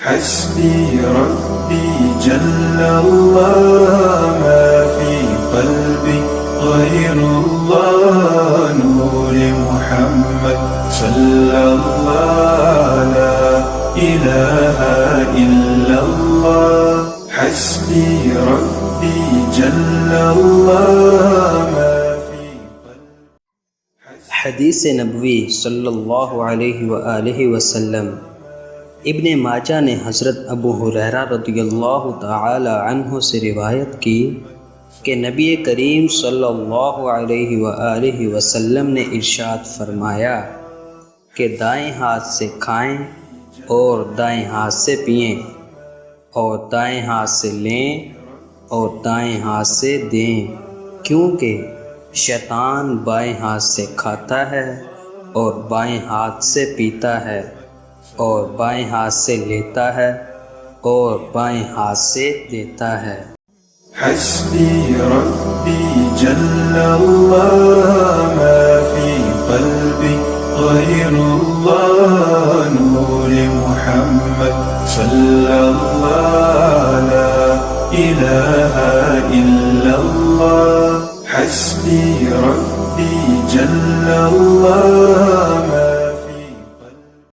حسبي ربي جل الله ما في قلبي غير الله نور محمد صلى الله لا إله إلا الله حسبي ربي جل الله ما في قلبي हदीस नबवी सल्लल्लाहु अलैहि व आलिहि वसल्लम। इब्ने माजा ने हज़रत अबू हुरैरा रज़ियल्लाहु तआला अन्हु से रिवायत की कि नबी करीम सल्लल्लाहु अलैहि व आलिहि वसल्लम ने इरशाद फरमाया कि दाएं हाथ से खाएं और दाएं हाथ से पिएं और दाएं हाथ से लें और दाएं हाथ से दें, क्योंकि शैतान बाएं हाथ से खाता है और बाएं हाथ से पीता है और बाएं हाथ से लेता है और बाएं हाथ से देता है। حسبي ربي جل الله ما في قلبي غير الله نور محمد صلى الله لا إله إلا الله حسبي ربي جل الله